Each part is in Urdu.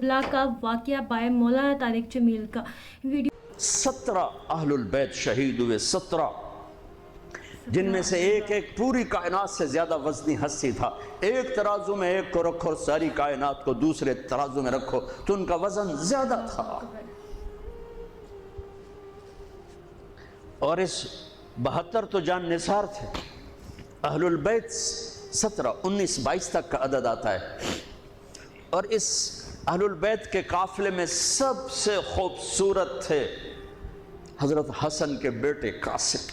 کربلا کا واقعہ بائے مولانا طارق جمیل کا ویڈیو 17 اہل البیت شہید ہوئے، 17 جن میں سے ایک ایک پوری کائنات سے زیادہ وزنی ہستی تھا۔ ایک ترازو میں ایک کو رکھو اور ساری کائنات کو دوسرے ترازو میں رکھو تو ان کا وزن زیادہ تھا۔ اور اس 72 تو جان نثار تھے۔ اہل البیت 17، 19، 22 تک کا عدد آتا ہے۔ اور اس اہل البیت کے قافلے میں سب سے خوبصورت تھے حضرت حسن کے بیٹے قاسم،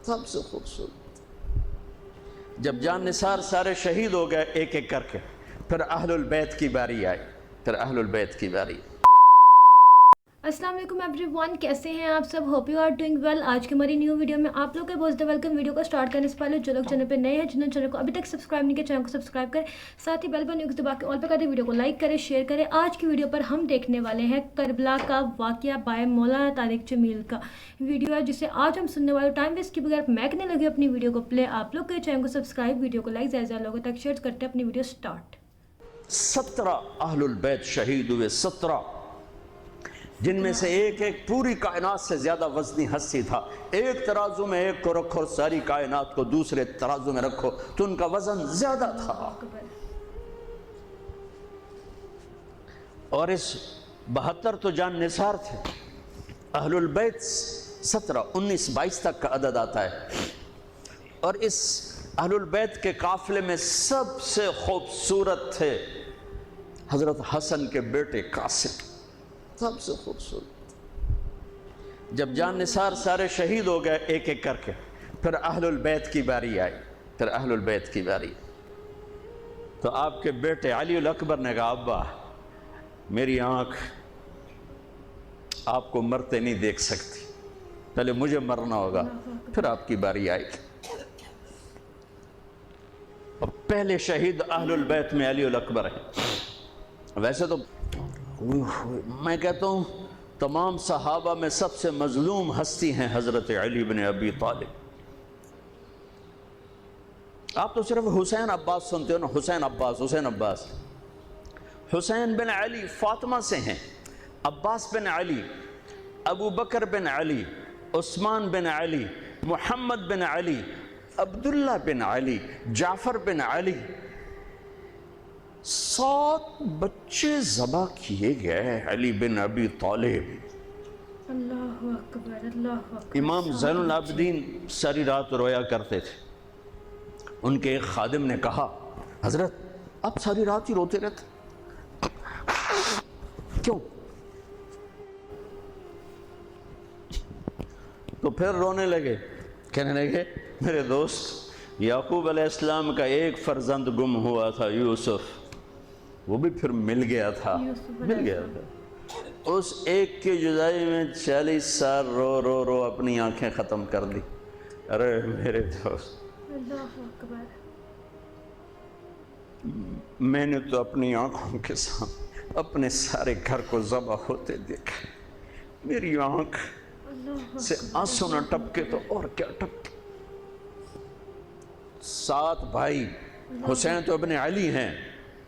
سب سے خوبصورت۔ جب جان نثار سارے شہید ہو گئے ایک ایک کر کے، پھر اہل البیت کی باری آئی، اہل البیت کی باری۔ السلام علیکم ایوری ون، کیسے ہیں آپ سب؟ Hope you are doing well. آج کی ہماری نیو ویڈیو میں آپ لوگ کے بہت زیادہ ویلکم۔ ویڈیو کو سٹارٹ کرنے سے پہلے جو لوگ چینل پہ نئے ہیں، جنہوں نے چینل کو ابھی تک سبسکرائب نہیں کیا، چینل کو سبسکرائب کریں، ساتھ ہی بیل بٹن کو دبا کے آل پہ کر دیں، ویڈیو کو لائک کریں، شیئر کریں۔ آج کی ویڈیو پر ہم دیکھنے والے ہیں کربلا کا واقعہ بائے مولانا طارق جمیل کا ویڈیو ہے، جسے آج ہم سننے والے۔ ٹائم ویسٹ کے بغیر میں کرنے لگی اپنی ویڈیو کو پلے۔ آپ لوگ کے چینل کو سبسکرائب، ویڈیو کو لائک، زیادہ لوگوں تک شیئر کرتے ہیں۔ اپنی ویڈیو سٹارٹ۔ 17 اہل البیت شہید ہوئے، 17 جن میں سے ایک ایک پوری کائنات سے زیادہ وزنی ہستی تھا۔ ایک ترازو میں ایک کو رکھو اور ساری کائنات کو دوسرے ترازو میں رکھو تو ان کا وزن زیادہ تھا۔ اور اس 72 تو جان نثار تھے۔ اہل البیت 17، 19، 22 تک کا عدد آتا ہے۔ اور اس اہل البیت کے قافلے میں سب سے خوبصورت تھے حضرت حسن کے بیٹے قاسم، سب سے خوبصورت۔ جب جان نثار سارے شہید ہو گئے ایک ایک کر کے، پھر اہل البیت کی باری آئی، اہل البیت کی باری۔ تو آپ کے بیٹے علی الاکبر نے کہا، ابا میری آنکھ آپ کو مرتے نہیں دیکھ سکتی، پہلے مجھے مرنا ہوگا، پھر آپ کی باری آئے گی۔ اور پہلے شہید اہل البیت میں علی الاکبر ہیں۔ ویسے تو میں کہتا ہوں تمام صحابہ میں سب سے مظلوم ہستی ہیں حضرت علی بن ابی طالب۔ آپ تو صرف حسین عباس سنتے ہو نا، حسین عباس، حسین عباس۔ حسین بن علی فاطمہ سے ہیں، عباس بن علی، ابو بکر بن علی، عثمان بن علی، محمد بن علی، عبداللہ بن علی، جعفر بن علی۔ 7 بچے ذبح کیے گئے علی بن ابی طالب۔ اللہ اکبر، اللہ اکبر۔ امام زین العابدین ساری رات رویا کرتے تھے۔ ان کے ایک خادم نے کہا، حضرت آپ ساری رات ہی روتے رہتے، کیوں؟ تو پھر رونے لگے، کہنے لگے میرے دوست یعقوب علیہ السلام کا ایک فرزند گم ہوا تھا، یوسف، وہ بھی پھر مل گیا تھا، اس ایک کی جدائی میں 40 سال رو رو رو اپنی آنکھیں ختم کر دی۔ ارے میرے دوست، اللہ اکبر، میں نے تو اپنی آنکھوں کے سامنے اپنے سارے گھر کو ذبح ہوتے دیکھا، میری آنکھ سے آنسو نہ ٹپکے تو اور کیا ٹپکے۔ 7 بھائی، حسین تو ابن علی ہیں،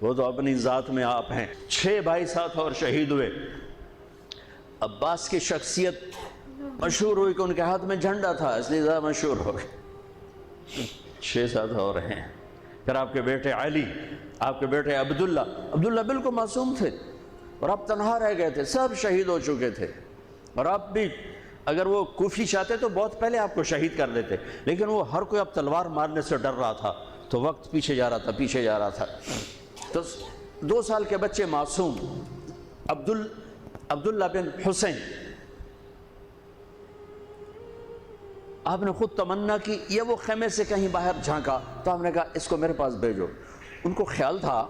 وہ تو اپنی ذات میں آپ ہیں۔ 6 بھائی ساتھ اور شہید ہوئے۔ عباس کی شخصیت مشہور ہوئی کہ ان کے ہاتھ میں جھنڈا تھا، اس لیے زیادہ مشہور ہو گئے۔ 6 ساتھ اور ہیں۔ پھر آپ کے بیٹے علی، آپ کے بیٹے عبداللہ بالکل معصوم تھے اور آپ تنہا رہ گئے تھے، سب شہید ہو چکے تھے۔ اور آپ بھی اگر وہ کوفی چاہتے تو بہت پہلے آپ کو شہید کر دیتے، لیکن وہ ہر کوئی اب تلوار مارنے سے ڈر رہا تھا تو وقت پیچھے جا رہا تھا۔ تو 2 سال کے بچے معصوم عبداللہ بن حسین، آپ نے خود تمنا کی، یا وہ خیمے سے کہیں باہر جھانکا تو آپ نے کہا اس کو میرے پاس بھیجو۔ ان کو خیال تھا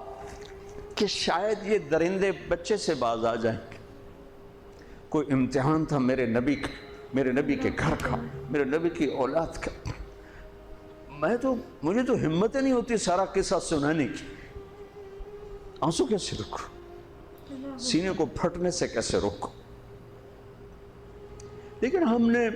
کہ شاید یہ درندے بچے سے باز آ جائیں گے، کوئی امتحان تھا میرے نبی کا، میرے نبی کے گھر کا، میرے نبی کی اولاد کا۔ مجھے تو ہمت نہیں ہوتی سارا قصہ سنانے کی، آنسو کیسے رکھو، سینے کو پھٹنے سے کیسے روکو۔ لیکن ہم نے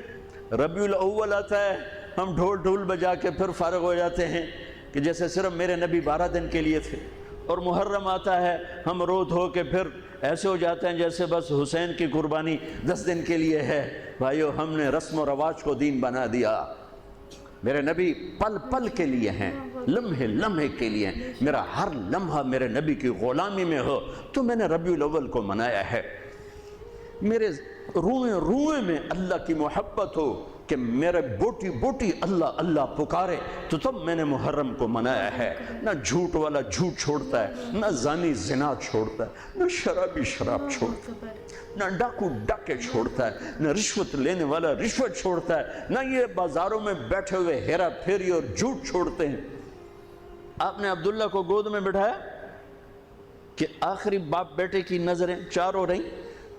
ربیع الاول آتا ہے، ہم ڈھول بجا کے پھر فارغ ہو جاتے ہیں کہ جیسے صرف میرے نبی 12 دن کے لیے تھے، اور محرم آتا ہے ہم رو دھو کے پھر ایسے ہو جاتے ہیں جیسے بس حسین کی قربانی 10 دن کے لیے ہے۔ بھائیو، ہم نے رسم و رواج کو دین بنا دیا۔ میرے نبی پل پل کے لیے ہیں، لمحے لمحے کے لیے ہیں۔ میرا ہر لمحہ میرے نبی کی غلامی میں ہو تو میں نے ربیع الاول کو منایا ہے۔ میرے روئیں روئیں میں اللہ کی محبت ہو کہ میرے بوٹی بوٹی اللہ اللہ پکارے تو تب میں نے محرم کو منایا ہے۔ نہ جھوٹ والا جھوٹ چھوڑتا ہے، نہ زانی زنا چھوڑتا ہے، نہ شرابی شراب چھوڑتا ہے، نہ ڈاکو ڈاکے چھوڑتا ہے، نہ رشوت لینے والا رشوت چھوڑتا ہے، نہ یہ بازاروں میں بیٹھے ہوئے ہیرا پھیری اور جھوٹ چھوڑتے ہیں۔ آپ نے عبداللہ کو گود میں بٹھایا کہ آخری باپ بیٹے کی نظریں چار ہو رہیں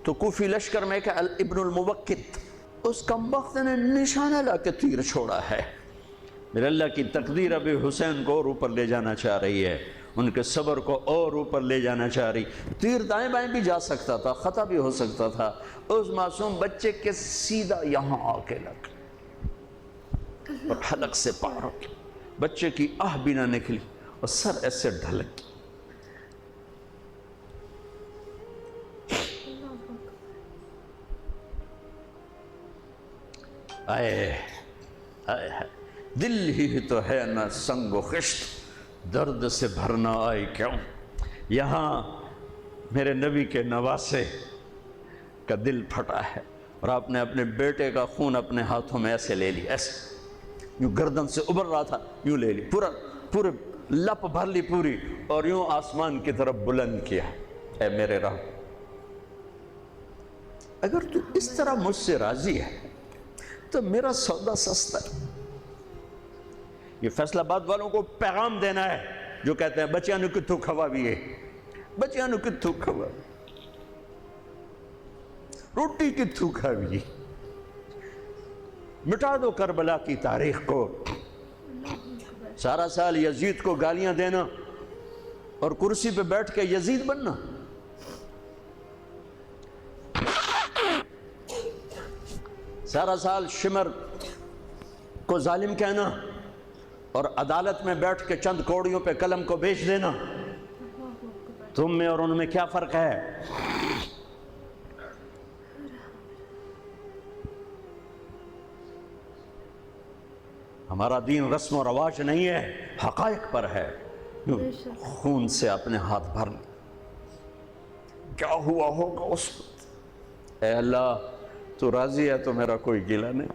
تو کوفی لشکر میں کہ ابن الموقت، اس کمبخت نے نشانہ لا کے تیر چھوڑا ہے۔ میرے اللہ کی تقدیر ابھی حسین کو اور اوپر لے جانا چاہ رہی ہے، ان کے صبر کو اور اوپر لے جانا چاہ رہی۔ تیر دائیں بائیں بھی جا سکتا تھا، خطا بھی ہو سکتا تھا، اس معصوم بچے کے سیدھا یہاں آ کے لگ اور حلق سے پار ہو گیا۔ بچے کی آہ بھی نہ نکلی اور سر ایسے ڈھلک گیا۔ آئے آئے دل ہی تو ہے نہ سنگ و خشت، درد سے بھرنا آئی کیوں۔ یہاں میرے نبی کے نواسے کا دل پھٹا ہے اور آپ نے اپنے بیٹے کا خون اپنے ہاتھوں میں ایسے لے لی، ایسے یوں گردن سے ابھر رہا تھا، یوں لے لی، پورے لپ بھر لی پوری، اور یوں آسمان کی طرف بلند کیا۔ اے میرے رب، اگر تو اس طرح مجھ سے راضی ہے تو میرا سودا سستا ہے۔ یہ فیصل آباد والوں کو پیغام دینا ہے جو کہتے ہیں بچیاں نو کتھوں کھوا بھی ہے، بچیاں نو کتھوں کھوا، روٹی کتھوں کھا بھی۔ مٹا دو کربلا کی تاریخ کو۔ سارا سال یزید کو گالیاں دینا اور کرسی پہ بیٹھ کے یزید بننا، سارا سال شمر کو ظالم کہنا اور عدالت میں بیٹھ کے چند کوڑیوں پہ قلم کو بیچ دینا، تم میں اور ان میں کیا فرق ہے؟ ہمارا دین رسم و رواج نہیں ہے، حقائق پر ہے۔ خون سے اپنے ہاتھ بھر لے، کیا ہوا ہوگا اس وقت؟ اے اللہ، تو راضی ہے تو میرا کوئی گلہ نہیں،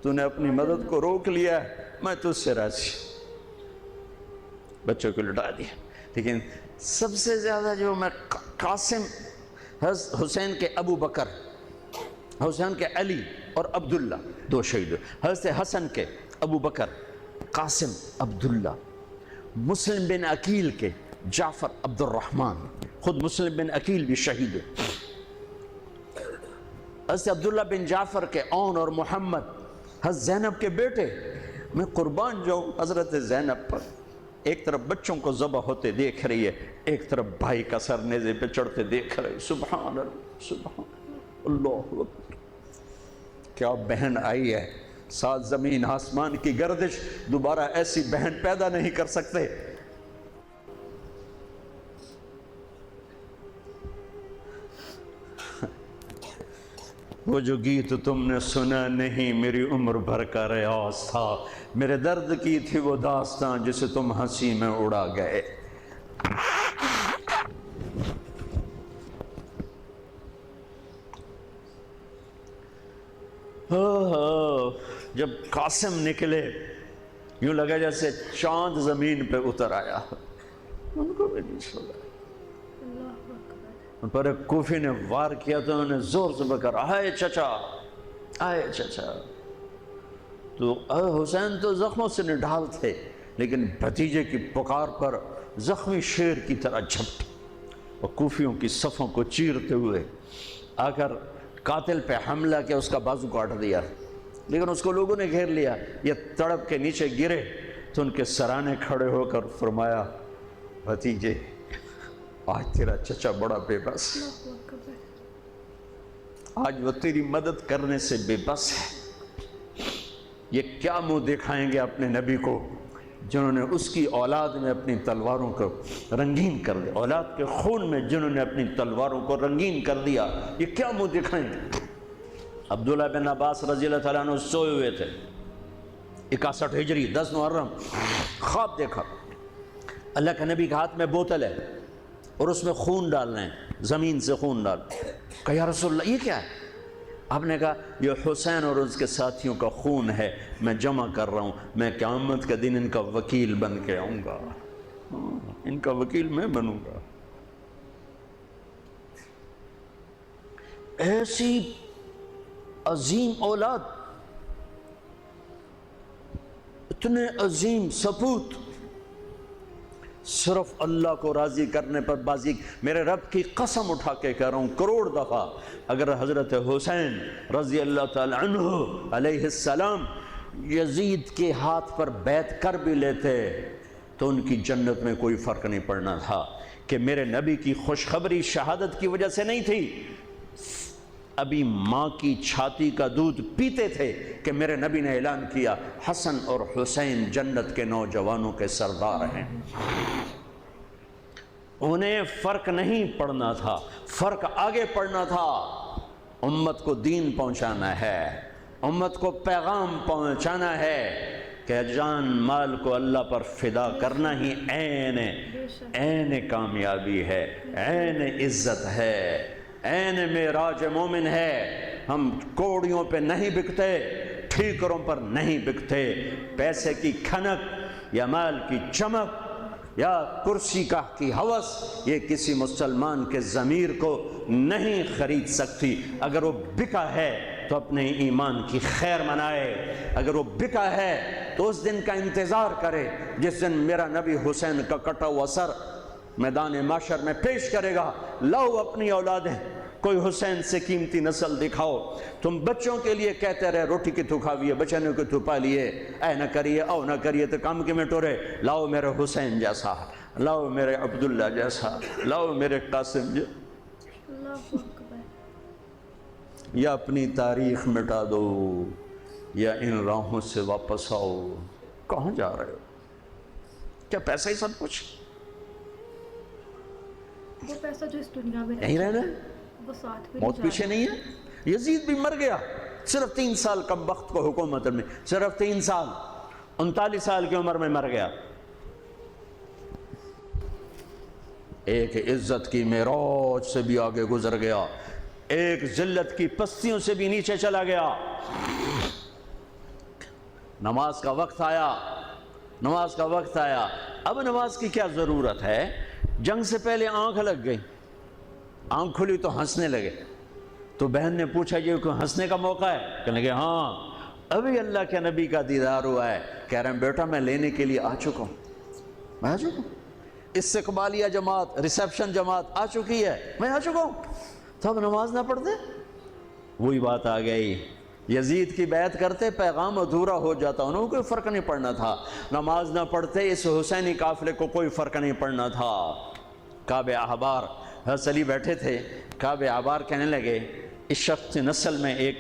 تو نے اپنی مدد کو روک لیا ہے، میں تجھ سے راضی۔ بچوں کو لٹا دیا، لیکن سب سے زیادہ جو میں قاسم، حسین کے ابو بکر، حسین کے علی اور عبداللہ دو شہید، حضرت حسن کے ابو بکر، قاسم، عبداللہ، مسلم بن عقیل کے جعفر عبد الرحمن، خود مسلم بن عقیل بھی شہید ہے، حضرت عبداللہ بن جعفر کے اون اور محمد، حضرت زینب کے بیٹے۔ میں قربان جاؤں حضرت زینب پر، ایک طرف بچوں کو ذبح ہوتے دیکھ رہی ہے، ایک طرف بھائی کا سر نیزے پہ چڑھتے دیکھ رہی ہے۔ سبحان اللہ، سبحان اللہ اکبر، کیا بہن آئی ہے، ساتھ زمین آسمان کی گردش، دوبارہ ایسی بہن پیدا نہیں کر سکتے۔ وہ جو گیت تم نے سنا نہیں میری عمر بھر کا ریاض تھا، میرے درد کی تھی وہ داستان جسے تم ہنسی میں اڑا گئے۔ جب قاسم نکلے یوں لگا جیسے چاند زمین پہ اتر آیا، ان کو بھی نہیں چھوڑا۔ ان پر ایک کوفی نے وار کیا تو انہوں نے زور سے بکر، آئے چچا، آئے چچا۔ تو حسین تو زخموں سے نڈھال تھے، لیکن بھتیجے کی پکار پر زخمی شیر کی طرح جھپٹ اور کوفیوں کی صفوں کو چیرتے ہوئے آ کر قاتل پہ حملہ کیا، اس کا بازو کاٹ دیا، لیکن اس کو لوگوں نے گھیر لیا۔ یہ تڑپ کے نیچے گرے تو ان کے سرانے کھڑے ہو کر فرمایا، بھتیجے آج تیرا چچا بڑا بے بس، آج وہ تیری مدد کرنے سے بے بس ہے۔ یہ کیا منہ دکھائیں گے اپنے نبی کو جنہوں نے اس کی اولاد میں اپنی تلواروں کو رنگین کر دیا، اولاد کے خون میں جنہوں نے اپنی تلواروں کو رنگین کر دیا، یہ کیا منہ دکھائیں گے؟ عبداللہ بن عباس رضی اللہ تعالیٰ عنہ سوئے ہوئے تھے 61 ہجری 10 محرم، خواب دیکھا اللہ کے نبی کے ہاتھ میں بوتل ہے اور اس میں خون ڈالنا ہے، زمین سے خون ڈال۔ کہا یا رسول اللہ یہ کیا ہے؟ آپ نے کہا یہ حسین اور اس کے ساتھیوں کا خون ہے، میں جمع کر رہا ہوں، میں قیامت کے دن ان کا وکیل بن کے آؤں گا، ان کا وکیل میں بنوں گا۔ ایسی عظیم اولاد، اتنے عظیم سپوت، صرف اللہ کو راضی کرنے پر بازی۔ میرے رب کی قسم اٹھا کے کہہ رہا ہوں کروڑ دفعہ اگر حضرت حسین رضی اللہ تعالی عنہ علیہ السلام یزید کے ہاتھ پر بیعت کر بھی لیتے تو ان کی جنت میں کوئی فرق نہیں پڑنا تھا، کہ میرے نبی کی خوشخبری شہادت کی وجہ سے نہیں تھی، ابھی ماں کی چھاتی کا دودھ پیتے تھے کہ میرے نبی نے اعلان کیا حسن اور حسین جنت کے نوجوانوں کے سردار ہیں۔ انہیں فرق نہیں پڑنا تھا، فرق آگے پڑنا تھا، امت کو دین پہنچانا ہے، امت کو پیغام پہنچانا ہے کہ جان مال کو اللہ پر فدا کرنا ہی عین کامیابی ہے، عین عزت ہے، عین معراج مومن ہے۔ ہم کوڑیوں پہ نہیں بکتے، ٹھیکروں پر نہیں بکتے، پیسے کی کھنک یا مال کی چمک یا کرسی کی ہوس یہ کسی مسلمان کے ضمیر کو نہیں خرید سکتی۔ اگر وہ بکا ہے تو اپنے ایمان کی خیر منائے، اگر وہ بکا ہے تو اس دن کا انتظار کرے جس دن میرا نبی حسین کا کٹا ہوا سر میدان معاشر میں پیش کرے گا۔ لاؤ اپنی اولادیں، کوئی حسین سے قیمتی نسل دکھاؤ۔ تم بچوں کے لیے کہتے رہے روٹی کی تو کھاویے، بچنوں کی تو پالیے، اے نہ کریے او نہ کریے تو کام کے میں ٹورے۔ لاؤ میرے حسین جیسا، لاؤ میرے عبداللہ جیسا، لاؤ میرے قاسم اللہ اکبر۔ یا اپنی تاریخ مٹا دو یا ان راہوں سے واپس آؤ۔ کہاں جا رہے ہو؟ کیا پیسہ ہی سب کچھ؟ وہ پیسہ جو اس دنیا میں یہیں رہنا، وہ ساتھ بھی موت پیچھے نہیں ہے۔ یزید بھی مر گیا صرف 3 سال کم وقت کو حکومت میں، صرف 3 سال، 39 سال کی عمر میں مر گیا۔ ایک عزت کی معراج سے بھی آگے گزر گیا، ایک ذلت کی پستیوں سے بھی نیچے چلا گیا۔ نماز کا وقت آیا، نماز کا وقت آیا۔ اب نماز کی کیا ضرورت ہے؟ جنگ سے پہلے آنکھ لگ گئی، آنکھ کھلی تو ہنسنے لگے، تو بہن نے پوچھا یہ کوئی ہنسنے کا موقع ہے؟ کہنے لگے ہاں ابھی اللہ کے نبی کا دیدار ہوا ہے۔ کہہ رہے ہیں بیٹا میں لینے کے لیے آ چکا ہوں، میں آ چکا ہوں، استقبالیہ جماعت ریسیپشن جماعت آ چکی ہے، میں آ چکا ہوں۔ تو اب نماز نہ پڑھتے؟ وہی بات آ گئی، یزید کی بیعت کرتے پیغام ادھورا ہو جاتا، انہوں کو کوئی فرق نہیں پڑنا تھا۔ نماز نہ پڑھتے اس حسینی قافلے کو کوئی فرق نہیں پڑنا تھا۔ کعب احبار حضرت علی بیٹھے تھے، کعب احبار کہنے لگے اس شخص نسل میں ایک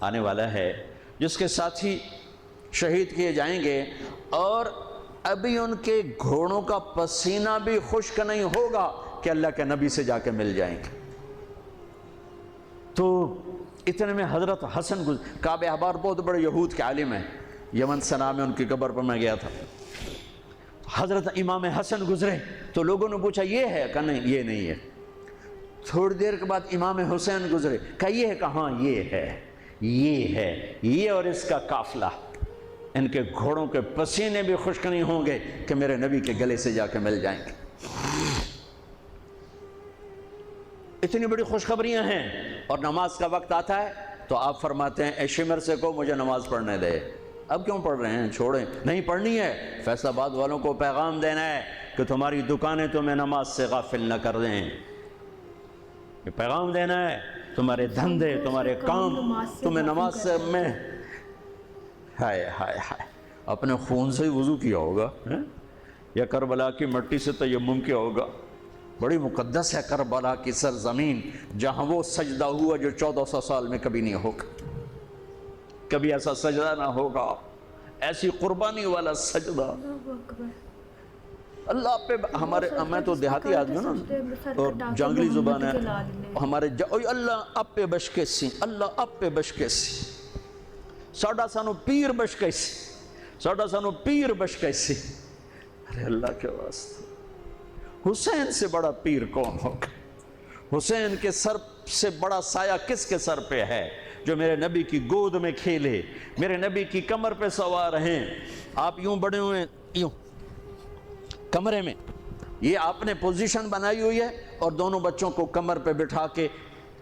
آنے والا ہے جس کے ساتھی شہید کیے جائیں گے اور ابھی ان کے گھوڑوں کا پسینہ بھی خشک نہیں ہوگا کہ اللہ کے نبی سے جا کے مل جائیں گے۔ تو اتنے میں حضرت حسن کعب احبار بہت بڑے یہود کے عالم ہیں، یمن سنا میں ان کی قبر پر میں گیا تھا۔ حضرت امام حسن گزرے تو لوگوں نے پوچھا یہ ہے؟ کہا نہیں یہ نہیں ہے۔ تھوڑی دیر کے بعد امام حسین گزرے، کہا یہ ہے؟ کہاں یہ ہے، یہ ہے، یہ اور اس کا قافلہ، ان کے گھوڑوں کے پسینے بھی خشک نہیں ہوں گے کہ میرے نبی کے گلے سے جا کے مل جائیں گے۔ اتنی بڑی خوشخبریاں ہیں، اور نماز کا وقت آتا ہے تو آپ فرماتے ہیں اے شمر سے کو مجھے نماز پڑھنے دے۔ اب کیوں پڑھ رہے ہیں؟ چھوڑیں، نہیں پڑھنی ہے۔ فیصل آباد والوں کو پیغام دینا ہے کہ تمہاری دکانیں تمہیں نماز سے غافل نہ کر دیں، یہ پیغام دینا ہے۔ تمہارے دھندے، تمہارے کام تمہیں نماز سے میں ہائے ہائے ہائے اپنے خون سے ہی وضو کیا ہوگا یا کربلا کی مٹی سے تیمم کیا ہوگا۔ بڑی مقدس ہے کربلا کی سرزمین، جہاں وہ سجدہ ہوا جو 1400 سال میں کبھی نہیں ہوگا، کبھی ایسا سجدہ نہ ہوگا۔ ایسی قربانی والا سجدہ اللہ اکبر۔ اللہ پہ ہمارے، میں تو دیہاتی آدمی ہوں نا اور جنگلی زبان ہے ہمارے، اللہ آپ پہ بشکے سی، اللہ آپ پہ بشکے سی، ساڑھا سانو پیر بشکے سی، ساڑھا سانو پیر بشکے سی۔ ارے اللہ کے واسطے، حسین سے بڑا پیر کون ہوگا؟ حسین کے سر سے بڑا سایہ کس کے سر پہ ہے؟ جو میرے نبی کی گود میں کھیلے، میرے نبی کی کمر پہ سوار ہیں۔ آپ یوں بڑے ہوئے ہیں، یوں کمرے میں، یہ آپ نے پوزیشن بنائی ہوئی ہے، اور دونوں بچوں کو کمر پہ بٹھا کے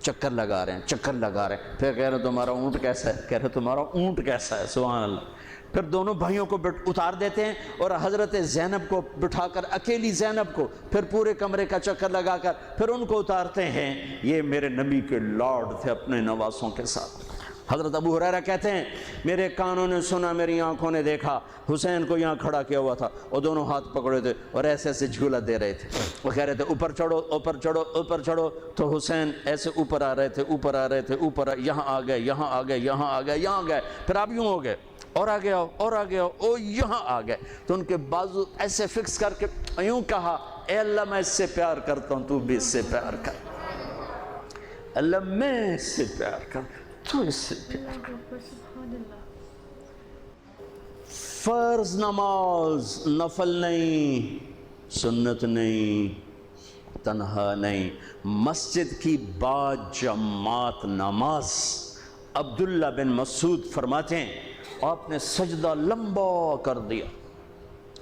چکر لگا رہے ہیں، چکر لگا رہے ہیں۔ پھر کہہ رہے تمہارا اونٹ کیسا ہے؟ کہہ رہے تمہارا اونٹ کیسا ہے؟ سبحان اللہ۔ پھر دونوں بھائیوں کو اتار دیتے ہیں، اور حضرت زینب کو بٹھا کر، اکیلی زینب کو، پھر پورے کمرے کا چکر لگا کر پھر ان کو اتارتے ہیں۔ یہ میرے نبی کے لاڈ تھے اپنے نواسوں کے ساتھ۔ حضرت ابو ہریرہ کہتے ہیں میرے کانوں نے سنا، میری آنکھوں نے دیکھا، حسین کو یہاں کھڑا کیا ہوا تھا اور دونوں ہاتھ پکڑے تھے اور ایسے ایسے جھولا دے رہے تھے، وہ کہہ رہے تھے اوپر چڑھو، اوپر چڑھو، اوپر چڑھو، تو حسین ایسے اوپر آ رہے تھے، اوپر آ رہے تھے، اوپر، یہاں آ گئے، یہاں آ گئے، یہاں آ گئے، یہاں گئے، پھر آپ یوں ہو گئے، اور آگے آؤ، اور آگے آؤ، او یہاں آ گئے۔ تو ان کے بازو ایسے فکس کر کے یوں کہا، اے اللہ میں اس سے پیار کرتا ہوں، تو بھی اس سے پیار کر، اللہ میں اس سے پیار کرتا ہوں، تو اس سے پیار۔ اللہ اکبر، سبحان اللہ۔ فرض نماز نفل نہیں، سنت نہیں، تنہا نہیں، مسجد کی با جماعت نماز۔ عبداللہ بن مسعود فرماتے ہیں آپ نے سجدہ لمبا کر دیا،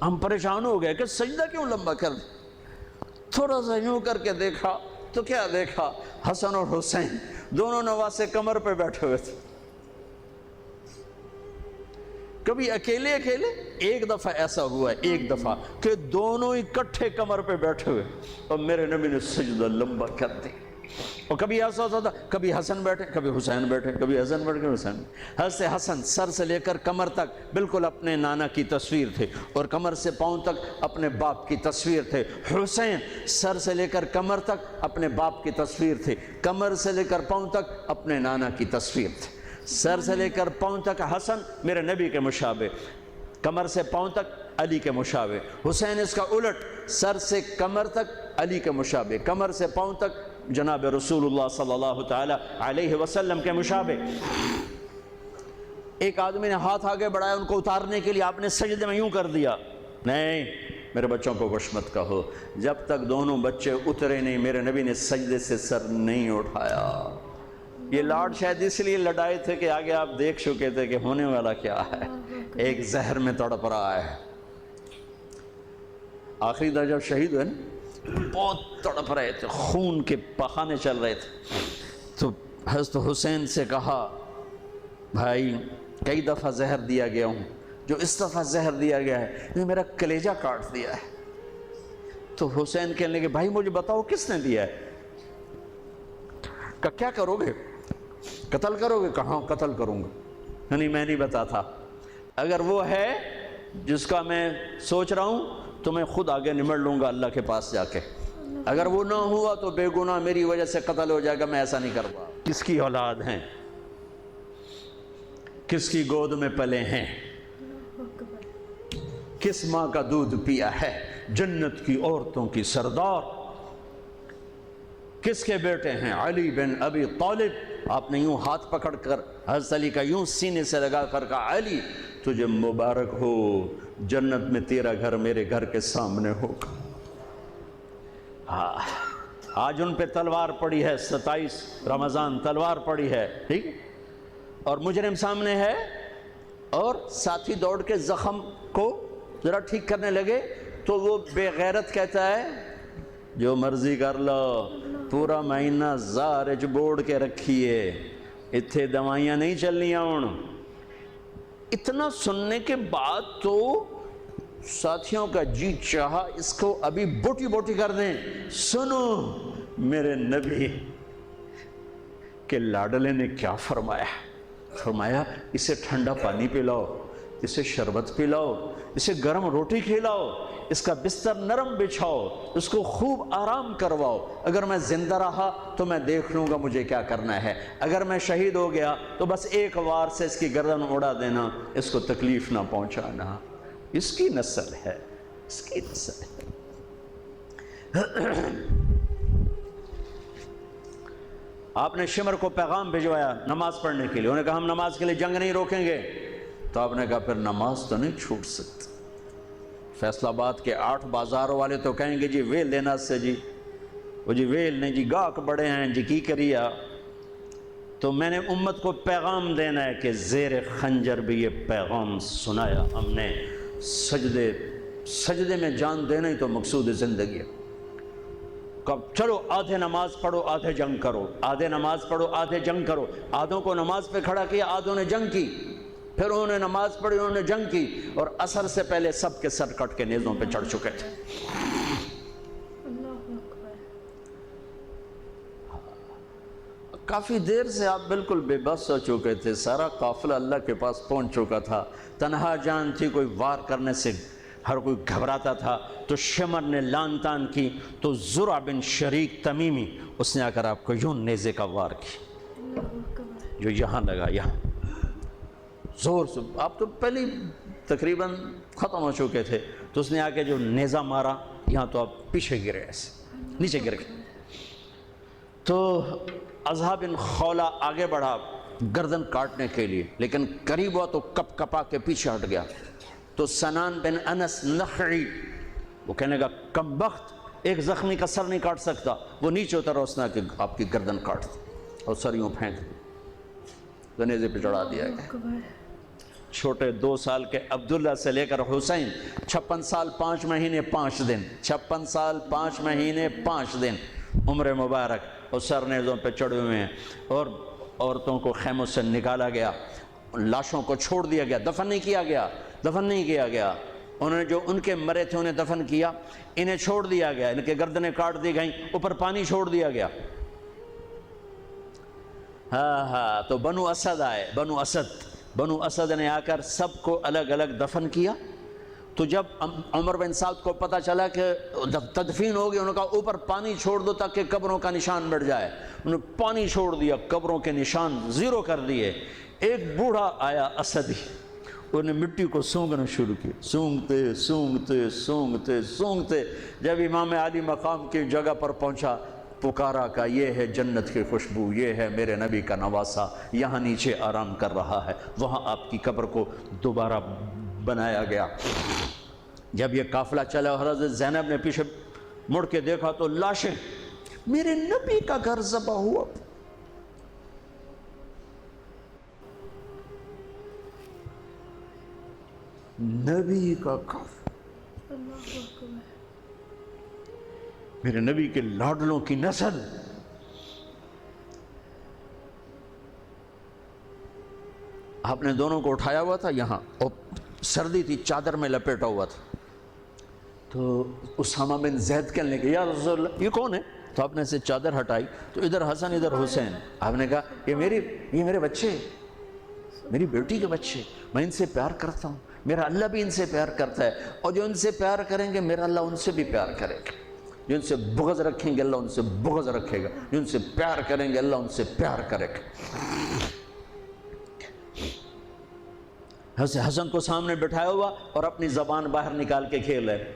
ہم پریشان ہو گئے کہ سجدہ کیوں لمبا کر دیا؟ تھوڑا سا یوں کر کے دیکھا تو کیا دیکھا؟ حسن اور حسین دونوں نواسے کمر پہ بیٹھے ہوئے تھے۔ کبھی اکیلے اکیلے، ایک دفعہ ایسا ہوا ہے، ایک دفعہ کہ دونوں اکٹھے کمر پہ بیٹھے ہوئے اور میرے نبی نے سجدہ لمبا کر دی۔ اور کبھی ایسا ہوتا تھا، کبھی حسن بیٹھے، کبھی حسین بیٹھے، کبھی حسن بیٹھے، کبھی حسین۔ حضرت حسن سر سے لے کر کمر تک بالکل اپنے نانا کی تصویر تھے، اور کمر سے پاؤں تک اپنے باپ کی تصویر تھے۔ حسین سر سے لے کر کمر تک اپنے باپ کی تصویر تھے، کمر سے لے کر پاؤں تک اپنے نانا کی تصویر تھے۔ سر سے لے کر پاؤں تک حسن میرے نبی کے مشابہ، کمر سے پاؤں تک علی کے مشابہ۔ حسین اس کا الٹ، سر سے کمر تک علی کے مشابہ، کمر سے پاؤں تک جناب رسول اللہ صلی اللہ تعالی علیہ وسلم کے مشابہ۔ ایک آدمی نے ہاتھ آگے بڑھایا ان کو اتارنے کے لیے، آپ نے سجدے میں یوں کر دیا، نہیں میرے بچوں کو وش مت کہو، جب تک دونوں بچے اترے نہیں میرے نبی نے سجدے سے سر نہیں اٹھایا۔ یہ لاڈ شاید اس لیے لڑائے تھے کہ آگے آپ دیکھ چکے تھے کہ ہونے والا کیا ہے، ایک زہر میں تڑپ رہا ہے۔ آخری دن جب شہید ہوئے نا، بہت تڑپ رہے تھے، خون کے بہانے چل رہے تھے، تو حضرت حسین سے کہا بھائی کئی دفعہ زہر دیا گیا ہوں، جو اس دفعہ زہر دیا گیا ہے یہ میرا کلیجہ کاٹ دیا ہے۔ تو حسین کہنے لگے بھائی مجھے بتاؤ کس نے دیا ہے؟ کہ کیا کرو گے؟ قتل کرو گے؟ کہاں قتل کروں گا، نہیں میں نہیں بتاتا، اگر وہ ہے جس کا میں سوچ رہا ہوں تو میں خود آگے نمٹ لوں گا اللہ کے پاس جا کے، اگر وہ نہ ہوا تو بے گناہ میری وجہ سے قتل ہو جائے گا، میں ایسا نہیں کرتا۔ کس کی اولاد ہیں، کس کی گود میں پلے ہیں، کس ماں کا دودھ پیا ہے، جنت کی عورتوں کی سردار، کس کے بیٹے ہیں؟ علی بن ابی طالب۔ آپ نے یوں ہاتھ پکڑ کر حضرت علی کا یوں سینے سے لگا کر کہا علی تجھے مبارک ہو، جنت میں تیرا گھر میرے گھر کے سامنے ہوگا۔ آج ان پہ تلوار پڑی ہے، 27 رمضان تلوار پڑی ہے، ٹھیک، اور مجرم سامنے ہے، اور ساتھی دوڑ کے زخم کو ذرا ٹھیک کرنے لگے تو وہ بے غیرت کہتا ہے جو مرضی کر لو، پورا مہینہ زارج بوڑ کے رکھیے، اتھے دوائیاں نہیں چلنیاں ہوں۔ اتنا سننے کے بعد تو ساتھیوں کا جی چاہا اس کو ابھی بوٹی بوٹی کر دیں۔ سنو میرے نبی کے لاڈلے نے کیا فرمایا، فرمایا اسے ٹھنڈا پانی پلاؤ، اسے شربت پلاؤ، اسے گرم روٹی کھلاؤ، اس کا بستر نرم بچھاؤ، اس کو خوب آرام کرواؤ۔ اگر میں زندہ رہا تو میں دیکھ لوں گا مجھے کیا کرنا ہے، اگر میں شہید ہو گیا تو بس ایک وار سے اس کی گردن اڑا دینا، اس کو تکلیف نہ پہنچانا۔ اس کی نسل ہے، اس کی نسل ہے۔ آپ نے شمر کو پیغام بھجوایا نماز پڑھنے کے لیے، انہوں نے کہا ہم نماز کے لیے جنگ نہیں روکیں گے، تو آپ نے کہا پھر نماز تو نہیں چھوٹ سکتی۔ فیصل آباد کے 8 بازاروں والے تو کہیں گے جی ویل لینا سے جی، وہ جی ویل نہیں جی، گاہک بڑے ہیں جی، کی کریا۔ تو میں نے امت کو پیغام دینا ہے کہ زیر خنجر بھی یہ پیغام سنایا ہم نے، سجدے میں جان دینا ہی تو مقصود زندگی ہے۔ کب چلو آدھے نماز پڑھو آدھے جنگ کرو، آدھے نماز پڑھو آدھے جنگ کرو۔ آدھوں کو نماز پہ کھڑا کیا، آدھوں نے جنگ کی، پھر انہوں نے نماز پڑھی، انہوں نے جنگ کی، اور عصر سے پہلے سب کے سر کٹ کے نیزوں پہ چڑھ چکے تھے۔ کافی دیر سے آپ بالکل بے بس ہو چکے تھے، سارا قافلہ اللہ کے پاس پہنچ چکا تھا، تنہا جان تھی، کوئی وار کرنے سے ہر کوئی گھبراتا تھا۔ تو شمر نے لان تان کی، تو زرع بن شریک تمیمی اس نے آ کر آپ کو یوں نیزے کا وار کی، جو یہاں لگا، یہاں زور سے۔ آپ تو پہلے تقریباً ختم ہو چکے تھے، تو اس نے آ کے جو نیزہ مارا یہاں، تو آپ پیچھے گرے، ایسے نیچے گر گئے۔ تو اضحیٰ بن خولہ آگے بڑھا گردن کاٹنے کے لیے، لیکن قریب ہوا تو کپ کپا کے پیچھے ہٹ گیا۔ تو سنان بن انس نخعی وہ کہنے گا کم بخت، ایک زخمی کا سر نہیں کاٹ سکتا، وہ نیچے اترا، اس نے کہ آپ کی گردن کاٹ دی اور سر یوں پھینک دی، تو نیزے پہ چڑھا دیا گیا۔ چھوٹے 2 سال کے عبداللہ سے لے کر حسین 56 سال 5 مہینے 5 دن، 56 سال 5 مہینے 5 دن عمر مبارک، اور سر نیزوں پہ چڑھے ہوئے ہیں، اور عورتوں کو خیموں سے نکالا گیا، لاشوں کو چھوڑ دیا گیا، دفن نہیں کیا گیا، دفن نہیں کیا گیا۔ انہوں نے جو ان کے مرے تھے انہیں دفن کیا، انہیں چھوڑ دیا گیا، ان کے گردنیں کاٹ دی گئیں، اوپر پانی چھوڑ دیا گیا۔ ہاں تو بنو اسد آئے، بنو اسد نے آ کر سب کو الگ الگ دفن کیا۔ تو جب عمر بن سعد کو پتہ چلا کہ تدفین ہو گئی، انہوں نے کہا اوپر پانی چھوڑ دو تاکہ قبروں کا نشان مٹ جائے۔ انہوں نے پانی چھوڑ دیا، قبروں کے نشان زیرو کر دیے۔ ایک بوڑھا آیا اسدی، انہوں نے مٹی کو سونگنا شروع کیا، سونگتے سونگتے سونگتے سونگتے جب امام علی مقام کی جگہ پر پہنچا، پکارا کہ یہ ہے جنت کی خوشبو، یہ ہے میرے نبی کا نواسہ، یہاں نیچے آرام کر رہا ہے۔ وہاں آپ کی قبر کو دوبارہ بنایا گیا۔ جب یہ قافلہ چلا، حضرت زینب نے پیچھے مڑ کے دیکھا تو لاشیں، میرے نبی کا گھر ذبح ہوا۔ نبی کا گھر، میرے نبی کے لاڈلوں کی نسل۔ آپ نے دونوں کو اٹھایا ہوا تھا یہاں، اور سردی تھی، چادر میں لپیٹا ہوا تھا۔ تو اسامہ بن زید کہنے لگے یا رسول اللہ یہ کون ہے؟ تو آپ نے سے چادر ہٹائی تو ادھر حسن ادھر حسین۔ آپ نے کہا یہ میرے بچے، میری بیٹی کے بچے، میں ان سے پیار کرتا ہوں، میرا اللہ بھی ان سے پیار کرتا ہے، اور جو ان سے پیار کریں گے میرا اللہ ان سے بھی پیار کرے گا۔ جو ان سے بغض رکھیں گے اللہ ان سے بغض رکھے گا، جو ان سے پیار کریں گے اللہ ان سے پیار کرے گا۔ حسن کو سامنے بٹھایا ہوا اور اپنی زبان باہر نکال کے کھیل رہے،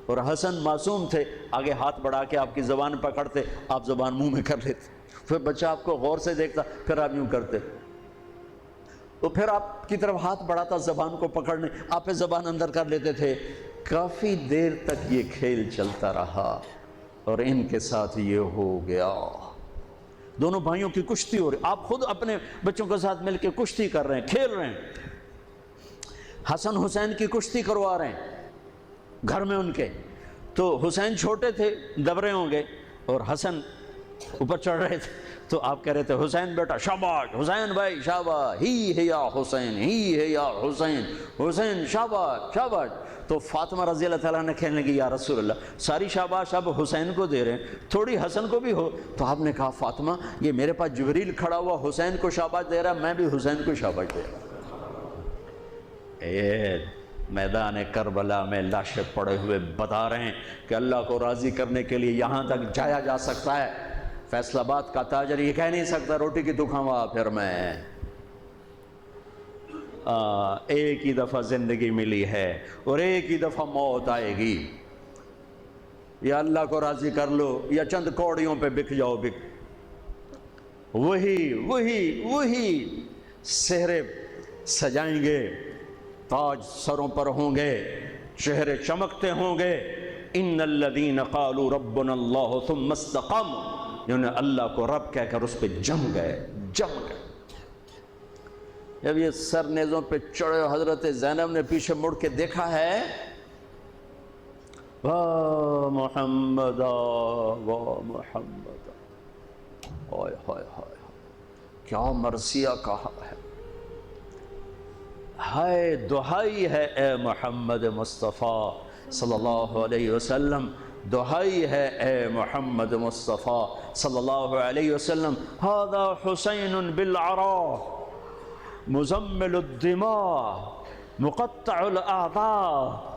اور حسن معصوم تھے، آگے ہاتھ بڑھا کے آپ کی زبان پکڑتے، آپ زبان منہ میں کر لیتے، پھر بچہ آپ کو غور سے دیکھتا، پھر آپ یوں کرتے، تو پھر آپ کی طرف ہاتھ بڑھاتا زبان کو پکڑنے، آپ پہ زبان اندر کر لیتے تھے۔ کافی دیر تک یہ کھیل چلتا رہا، اور ان کے ساتھ یہ ہو گیا۔ دونوں بھائیوں کی کشتی ہو رہی، آپ خود اپنے بچوں کے ساتھ مل کے کشتی کر رہے ہیں، کھیل رہے ہیں۔ حسن حسین کی کشتی کروا رہے ہیں گھر میں ان کے، تو حسین چھوٹے تھے، دبرے ہوں گے، اور حسن اوپر چڑھ رہے تھے، تو آپ کہہ رہے تھے حسین بیٹا شاباش، حسین بھائی شاباش، ہی ہے یا حسین، ہی ہے یا حسین، حسین شاباش شاباش۔ تو فاطمہ رضی اللہ تعالیٰ نے کہنے لگی یا رسول اللہ ساری شاباش اب حسین کو دے رہے ہیں، تھوڑی حسن کو بھی ہو۔ تو آپ نے کہا فاطمہ یہ میرے پاس جبریل کھڑا ہوا حسین کو شاباش دے رہا، میں بھی حسین کو شاباش دے رہا۔ میدان کربلا میں لاشیں پڑے ہوئے بتا رہے ہیں کہ اللہ کو راضی کرنے کے لیے یہاں تک جایا جا سکتا ہے۔ فیصل آباد کا تاجر یہ کہہ نہیں سکتا روٹی کی تو کھاؤں پھر میں، ایک ہی دفعہ زندگی ملی ہے اور ایک ہی دفعہ موت آئے گی، یا اللہ کو راضی کر لو یا چند کوڑیوں پہ بک جاؤ بک۔ وہی سہرے سجائیں گے، تاج سروں پر ہوں گے، چہرے چمکتے ہوں گے۔ ان الذین قالوا ربنا اللہ ثم استقاموا، جنہوں نے اللہ کو رب کہہ کر اس پہ جم گئے۔ جب یہ سر نیزوں پہ چڑھے حضرت زینب نے پیچھے مڑ کے دیکھا ہے، واہ محمد واہ محمد، ہائے ہائے ہائے کیا مرثیہ کہا ہے، ہائے دہائی ہے اے محمد مصطفیٰ صلی اللہ علیہ وسلم، دہائی ہے اے محمد مصطفیٰ صلی اللہ علیہ وسلم۔ ھذا حسین بالعراء مزمل الدماء مقطع الاعضاء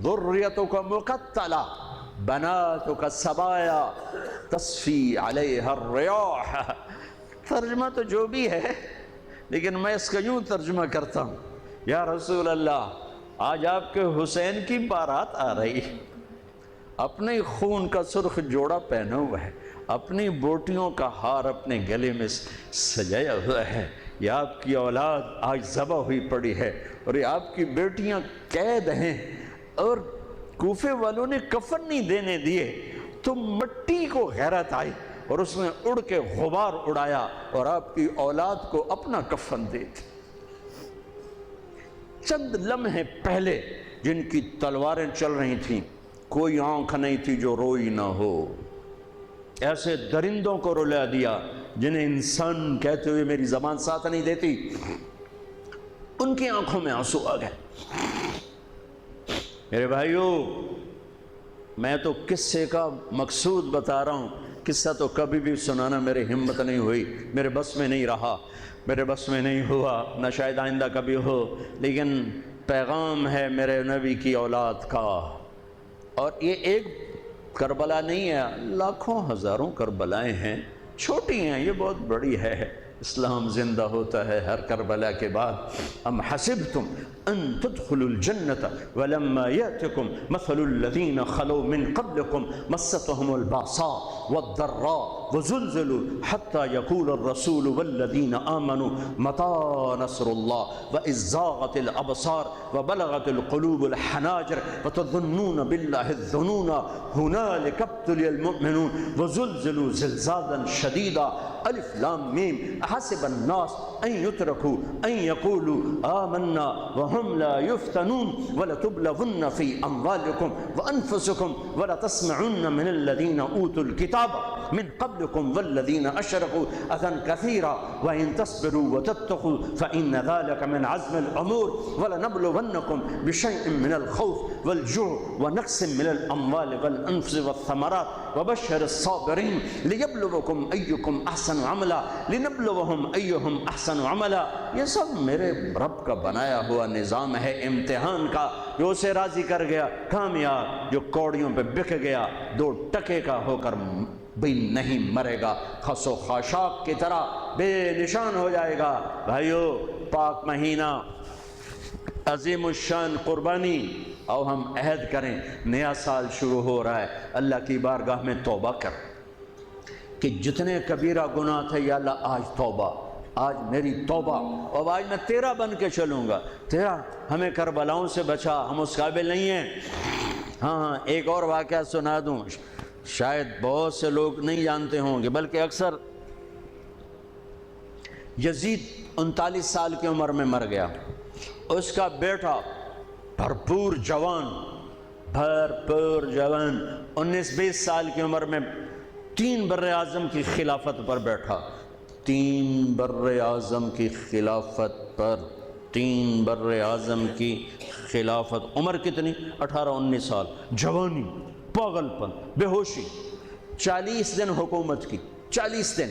ذریتک مقتلہ بناتک سبایا تصفی علیہا الریاح۔ ترجمہ تو جو بھی ہے لیکن میں اس کا یوں ترجمہ کرتا ہوں، یا رسول اللہ آج آپ کے حسین کی بارات آ رہی، اپنے خون کا سرخ جوڑا پہنا ہوا ہے، اپنی بوٹیوں کا ہار اپنے گلے میں سجایا ہوا ہے، یہ آپ کی اولاد آج ذبح ہوئی پڑی ہے اور یہ آپ کی بیٹیاں قید ہیں، اور کوفے والوں نے کفن نہیں دینے دیے تو مٹی کو غیرت آئی اور اس نے اڑ کے غبار اڑایا اور آپ کی اولاد کو اپنا کفن دے دی۔ چند لمحے پہلے جن کی تلواریں چل رہی تھیں، کوئی آنکھ نہیں تھی جو روئی نہ ہو، ایسے درندوں کو رلا دیا جنہیں انسان کہتے ہوئے میری زبان ساتھ نہیں دیتی، ان کی آنکھوں میں آنسو آ گئے۔ میرے بھائیو، میں تو قصے کا مقصود بتا رہا ہوں، قصہ تو کبھی بھی سنانا میری ہمت نہیں ہوئی، میرے بس میں نہیں رہا، میرے بس میں نہیں ہوا، نہ شاید آئندہ کبھی ہو، لیکن پیغام ہے میرے نبی کی اولاد کا، اور یہ ایک کربلا نہیں ہے، لاکھوں ہزاروں کربلائیں ہیں، چھوٹی ہیں، یہ بہت بڑی ہے۔ اسلام زندہ ہوتا ہے ہر کربلا کے بعد۔ ام حسبتم ان تدخلوا الجنة ولما يأتكم مثل الذين خلوا من قبلكم مستهم البأساء والضراء وزلزلوا حتى يقول الرسول والذين آمنوا متى نصر الله وإذ زاغت الأبصار وبلغت القلوب الحناجر وتظنون بالله الظنون هنالك ابتلي المؤمنون وزلزلوا زلزالا شديدا۔ الف لام میم احسب الناس ان يتركوا ان يقولوا آمنا وهم لا يفتنون ولتبلغن في اموالكم وانفسكم ولتسمعن من الذين اوتوا الكتاب من قبلكم والذين اشركوا اذى كثيرا وان تصبروا وتتقوا فان ذلك من عزم الامور ولنبلونكم بشيء من الخوف والجوع ونقص من الاموال والانفس والثمرات وبشر الصابرين ليبلوكم ايكم احسن عملا لنبلوهم ايهم احسن عملا۔ یہ سب میرے رب کا بنایا ہوا نظام ہے امتحان کا، جو اسے راضی کر گیا کامیاب، جو کوڑیوں پہ بک گیا 2 ٹکے کا ہو کر بھی نہیں مرے گا، خس و خاشاک کی طرح بے نشان ہو جائے گا۔ بھائیو، پاک مہینہ، عظیم الشان قربانی، آؤ ہم عہد کریں، نیا سال شروع ہو رہا ہے، اللہ کی بارگاہ میں توبہ کر کہ جتنے کبیرہ گناہ تھے یا اللہ آج توبہ، آج میری توبہ، اور آج میں تیرا بن کے چلوں گا، تیرا ہمیں کربلاؤں سے بچا، ہم اس قابل نہیں ہیں۔ ہاں ایک اور واقعہ سنا دوں، شاید بہت سے لوگ نہیں جانتے ہوں گے، بلکہ اکثر۔ یزید 39 سال کی عمر میں مر گیا، اس کا بیٹا بھرپور جوان 19-20 سال کی عمر میں 3 براعظم کی خلافت پر بیٹھا، 3 براعظم کی خلافت پر، 3 براعظم کی خلافت، عمر کتنی؟ 18-19 سال، جوانی، پاگل پن، بے ہوشی، 40 دن حکومت کی، 40 دن،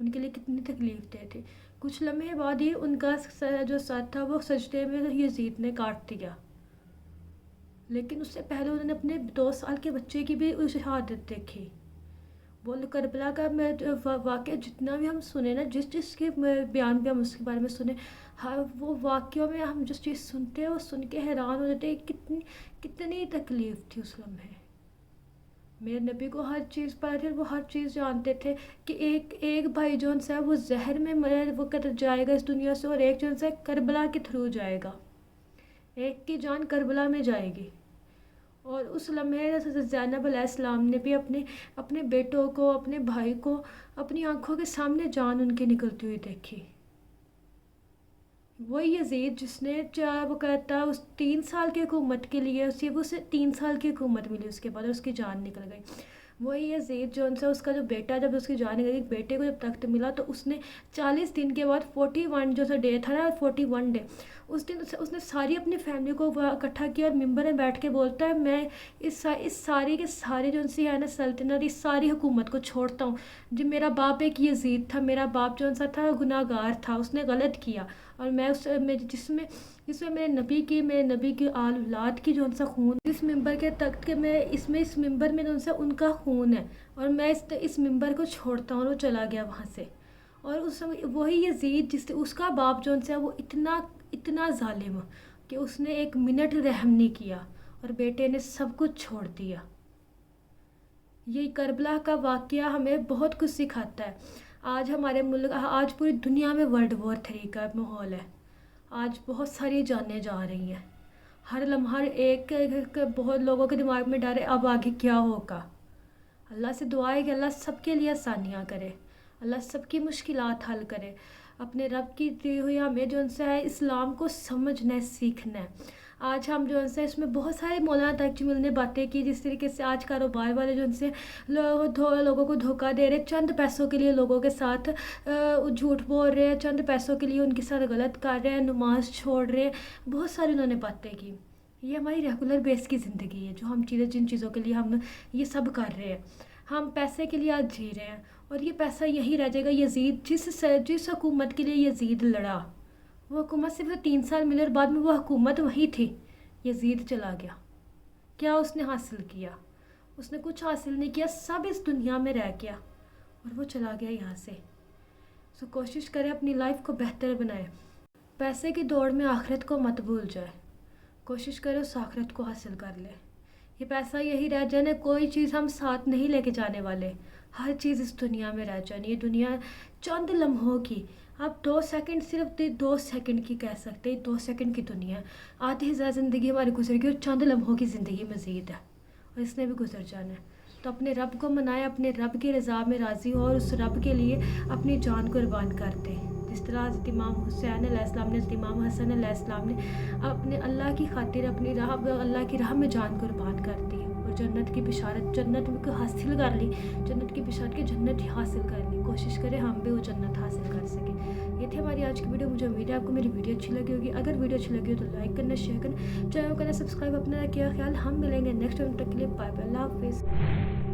ان کے لیے کتنی تکلیف دہ تھی. کچھ لمحے بعد ہی ان کا جو سر تھا وہ سجدے میں یزید نے کاٹ دیا. لیکن اس سے پہلے انہوں نے اپنے 2 سال کے بچے کی بھی شہادت دیکھی. وہ کربلا کا واقعہ جتنا بھی ہم سنیں نا، جس کے بیان پہ ہم اس کے بارے میں سنیں، وہ واقعوں میں ہم جس چیز سنتے ہیں وہ سن کے حیران ہو جاتے ہیں کتنی تکلیف تھی اس لمحے. میرے نبی کو ہر چیز پتہ تھی، وہ ہر چیز جانتے تھے کہ ایک بھائی جون سا وہ زہر میں وہ جائے گا اس دنیا سے، اور ایک جون سا کربلا کے تھرو جائے گا. ایک کی جان کربلا میں جائے گی. اور اس لمحے زینب علیہ السلام نے بھی اپنے بیٹوں کو، اپنے بھائی کو اپنی آنکھوں کے سامنے جان ان کی نکلتی ہوئی دیکھی. وہی یزید جس نے وہ کہتا اس 3 سال کی حکومت کے لیے اسے 3 سال کی حکومت ملی، اس کے بعد اس کی جان نکل گئی. وہی یزید جو اس کا جو بیٹا، جب اس کی جان نکل گئی، بیٹے کو جب تخت ملا تو اس نے 40 دن کے بعد 41 جو ڈے تھا نا، 41 ڈے، اس دن اس نے ساری اپنی فیملی کو اکٹھا کیا اور ممبر میں بیٹھ کے بولتا ہے میں اس ساری کے سارے جو ہے نا سلطنت، اس ساری حکومت کو چھوڑتا ہوں. جب میرا باپ ایک یزید تھا، میرا باپ جو سا تھا گناہ گار تھا، اس نے غلط کیا، اور میں جس میں میرے نبی کی آل اولاد کی جو سا خون اس ممبر کے تخت کے اس ممبر میں جو سا ان کا خون ہے، اور میں اس ممبر کو چھوڑتا ہوں. اور وہ چلا گیا وہاں سے. اور وہی یزید اس کا باپ جو سا وہ اتنا ظالم کہ اس نے 1 منٹ رحم نہیں کیا اور بیٹے نے سب کچھ چھوڑ دیا. یہ کربلا کا واقعہ ہمیں بہت کچھ سکھاتا ہے. آج ہمارے ملک، آج پوری دنیا میں World War 3 کا ماحول ہے. آج بہت ساری جانیں جا رہی ہیں. ہر لمحہ بہت لوگوں کے دماغ میں ڈر ہے اب آگے کیا ہوگا. اللہ سے دعا ہے کہ اللہ سب کے لیے آسانیاں کرے، اللہ سب کی مشکلات حل کرے. اپنے رب کی دی ہوئی ہمیں جو ہے اسلام کو سمجھنا ہے، سیکھنا ہے. آج ہم جو ہے اس میں بہت سارے مولانا تقی نے باتیں کی، جس طریقے سے آج کاروبار والے جو سے لوگوں کو دھوکہ دے رہے، چند پیسوں کے لیے لوگوں کے ساتھ جھوٹ بول رہے ہیں، چند پیسوں کے لیے ان کے ساتھ غلط کر رہے ہیں، نماز چھوڑ رہے ہیں. بہت ساری انہوں نے باتیں کی. یہ ہماری ریگولر بیس کی زندگی ہے، جو ہم جن چیزوں کے لیے ہم یہ سب کر رہے ہیں. ہم پیسے کے لیے آج جی رہے ہیں، اور یہ پیسہ یہیں رہ جائے گا. یزید جس حکومت کے لیے یزید لڑا، وہ حکومت صرف 3 سال ملے اور بعد میں وہ حکومت وہی تھی. یزید چلا گیا. کیا اس نے حاصل کیا؟ اس نے کچھ حاصل نہیں کیا. سب اس دنیا میں رہ گیا اور وہ چلا گیا یہاں سے. کوشش کرے اپنی لائف کو بہتر بنائے. پیسے کی دوڑ میں آخرت کو مت بھول جائے. کوشش کرے اس آخرت کو حاصل کر لے. یہ پیسہ یہی رہ جانا، کوئی چیز ہم ساتھ نہیں لے کے جانے والے. ہر چیز اس دنیا میں رہ جانی. یہ دنیا چند لمحوں کی، آپ 2 سیکنڈ، صرف 2 سیکنڈ کی کہہ سکتے ہیں. 2 سیکنڈ کی دنیا، آدھی زندگی ہماری گزر گئی اور چند لمحوں کی زندگی مزید ہے، اور اس نے بھی گزر جانا ہے. تو اپنے رب کو منائے، اپنے رب کی رضا میں راضی ہو اور اس رب کے لیے اپنی جان قربان کرتے. جس طرح حضرت امام حسین علیہ السلام نے، حضرت امام حسن علیہ السلام نے اپنے اللہ کی خاطر اپنی اللہ کی راہ میں جان قربان کر دی، اور جنت کی بشارت، جنت کو حاصل کر لی. جنت کی بشارت کی جنت حاصل کر لی. کوشش کریں ہم بھی وہ جنت حاصل کر سکیں. یہ تھی ہماری آج کی ویڈیو. مجھے امید ہے آپ کو میری ویڈیو اچھی لگی ہوگی. اگر ویڈیو اچھی لگی ہو تو لائک کرنا، شیئر کرنا، چینل کو کرنا سبسکرائب. اپنا کیا خیال. ہم ملیں گے نیکسٹ ٹائم. تک کے لیے بائے بائے. اللہ حافظ.